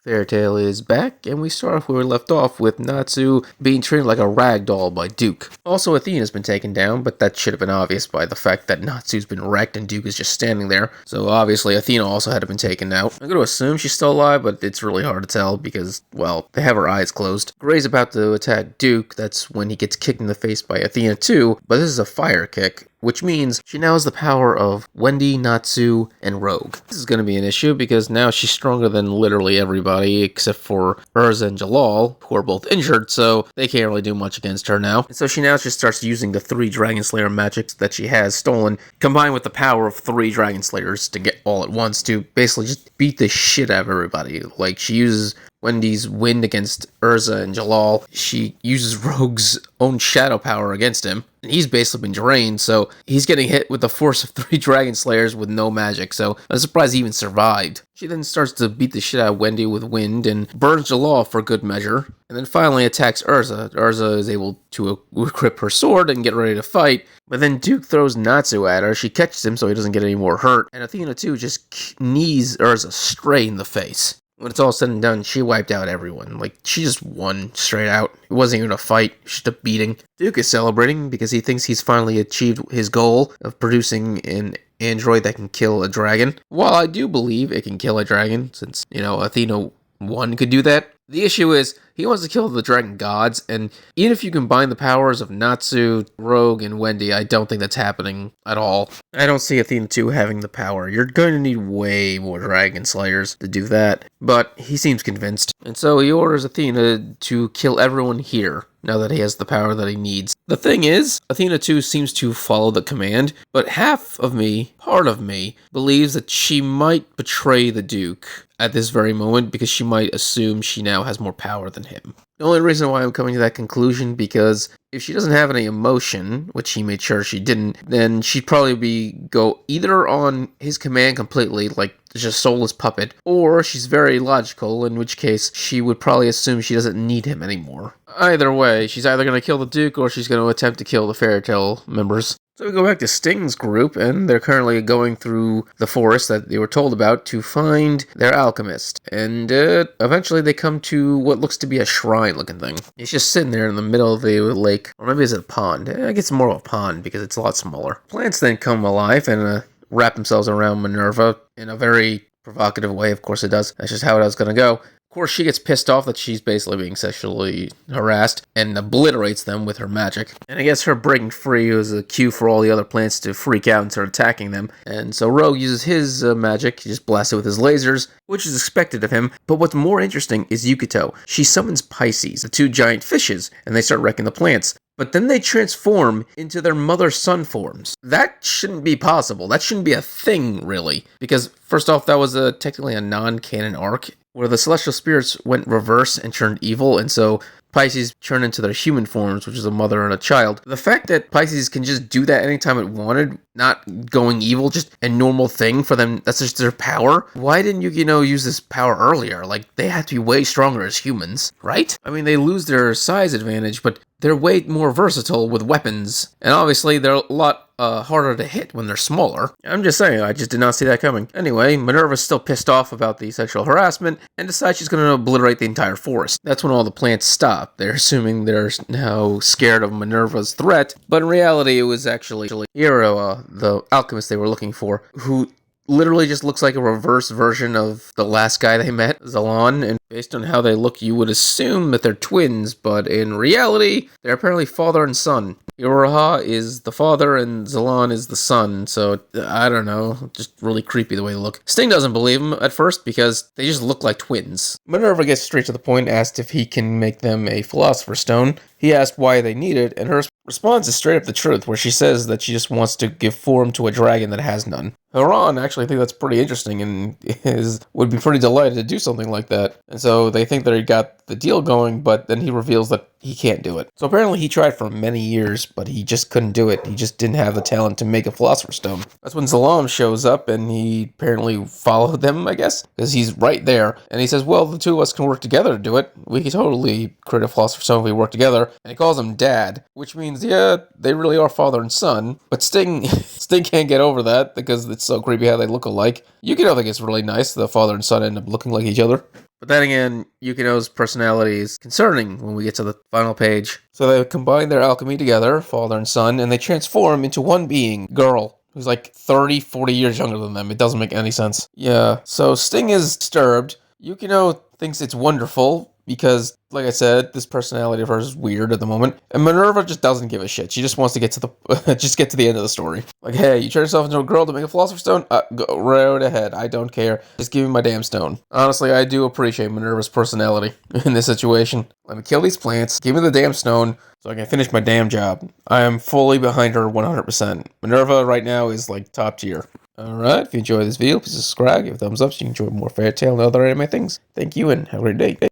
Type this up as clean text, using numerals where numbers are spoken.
Fairy Tail is back, and we start off where we left off with Natsu being treated like a rag doll by Duke. Also, Athena's been taken down, but that should have been obvious by the fact that Natsu's been wrecked and Duke is just standing there. So obviously, Athena also had to been taken out. I'm going to assume she's still alive, but it's really hard to tell because, well, they have her eyes closed. Gray's about to attack Duke. That's when he gets kicked in the face by Athena too, but this is a fire kick, which means she now has the power of Wendy, Natsu, and Rogue. This is going to be an issue because now she's stronger than literally everybody except for Urza and Jalal, who are both injured, so they can't really do much against her now. And so she now just starts using the 3 Dragon Slayer magics that she has stolen, combined with the power of 3 Dragon Slayers to get all at once to basically just beat the shit out of everybody. Like, she uses Wendy's wind against Urza and Jalal. She uses Rogue's own shadow power against him. And he's basically been drained, so he's getting hit with the force of 3 Dragon Slayers with no magic, so I'm surprised he even survived. She then starts to beat the shit out of Wendy with wind and burns Jalal for good measure, and then finally attacks Urza. Urza is able to equip her sword and get ready to fight, but then Duke throws Natsu at her. She catches him so he doesn't get any more hurt, and Athena too just knees Urza straight in the face. When it's all said and done, she wiped out everyone. Like, she just won straight out. It wasn't even a fight, just a beating. Duke is celebrating because he thinks he's finally achieved his goal of producing an android that can kill a dragon. While I do believe it can kill a dragon, since, Athena 1 could do that, the issue is, he wants to kill the dragon gods, and even if you combine the powers of Natsu, Rogue, and Wendy, I don't think that's happening at all. I don't see Athena 2 having the power. You're going to need way more Dragon Slayers to do that, but he seems convinced. And so he orders Athena to kill everyone here, now that he has the power that he needs. The thing is, Athena 2 seems to follow the command, but part of me, believes that she might betray the Duke at this very moment because she might assume she now has more power than him. The only reason why I'm coming to that conclusion, because if she doesn't have any emotion, which he made sure she didn't, then she'd probably go either on his command completely, like just soulless puppet, or she's very logical, in which case she would probably assume she doesn't need him anymore. Either way, she's either going to kill the Duke or she's going to attempt to kill the Fairy Tail members. So we go back to Sting's group, and they're currently going through the forest that they were told about to find their alchemist. And eventually they come to what looks to be a shrine-looking thing. It's just sitting there in the middle of the lake, or maybe it's a pond. I guess it's more of a pond because it's a lot smaller. Plants then come alive and wrap themselves around Minerva in a very provocative way. Of course it does. That's just how it was going to go. Of course, she gets pissed off that she's basically being sexually harassed and obliterates them with her magic. And I guess her breaking free was a cue for all the other plants to freak out and start attacking them. And so Rogue uses his magic, he just blasts it with his lasers, which is expected of him. But what's more interesting is Yukito. She summons Pisces, the 2 giant fishes, and they start wrecking the plants. But then they transform into their mother-son forms. That shouldn't be possible. That shouldn't be a thing, really. Because, first off, that was technically a non-canon arc, where the celestial spirits went reverse and turned evil, and so Pisces turned into their human forms, which is a mother and a child. The fact that Pisces can just do that anytime it wanted, not going evil, just a normal thing for them, that's just their power. Why didn't you, use this power earlier? Like, they have to be way stronger as humans, right? I mean, they lose their size advantage, but they're way more versatile with weapons, and obviously they're a lot harder to hit when they're smaller. I'm just saying, I just did not see that coming. Anyway, Minerva's still pissed off about the sexual harassment and decides she's going to obliterate the entire forest. That's when all the plants stop. They're assuming they're now scared of Minerva's threat, but in reality it was actually Hiro, the alchemist they were looking for, who literally just looks like a reverse version of the last guy they met, Zalan, and based on how they look, you would assume that they're twins, but in reality, they're apparently father and son. Iroha is the father and Zalan is the son, so I don't know, just really creepy the way they look. Sting doesn't believe him at first because they just look like twins. Minerva gets straight to the point, asked if he can make them a Philosopher's Stone. He asked why they need it, and her response is straight up the truth, where she says that she just wants to give form to a dragon that has none. Haran actually think that's pretty interesting and would be pretty delighted to do something like that. And so they think that he got the deal going, but then he reveals that he can't do it. So apparently he tried for many years, but he just couldn't do it. He just didn't have the talent to make a Philosopher's Stone. That's when Zalam shows up, and he apparently followed them, I guess, because he's right there. And he says, well, the 2 of us can work together to do it. We could totally create a Philosopher's Stone if we work together. And he calls him Dad, which means, yeah, they really are father and son. But Sting can't get over that because it's so creepy how they look alike. You can think it's really nice the father and son end up looking like each other. But then again, Yukino's personality is concerning when we get to the final page. So they combine their alchemy together, father and son, and they transform into one being, girl, who's like 30, 40 years younger than them. It doesn't make any sense. Yeah, so Sting is disturbed. Yukino thinks it's wonderful because, like I said, this personality of hers is weird at the moment. And Minerva just doesn't give a shit. She just wants to get to the just get to the end of the story. Like, hey, you turn yourself into a girl to make a philosopher's stone? Go right ahead. I don't care. Just give me my damn stone. Honestly, I do appreciate Minerva's personality in this situation. Let me kill these plants. Give me the damn stone so I can finish my damn job. I am fully behind her 100%. Minerva right now is like top tier. Alright, if you enjoyed this video, please subscribe, give a thumbs up so you can enjoy more Fairy Tail and other anime things. Thank you and have a great day.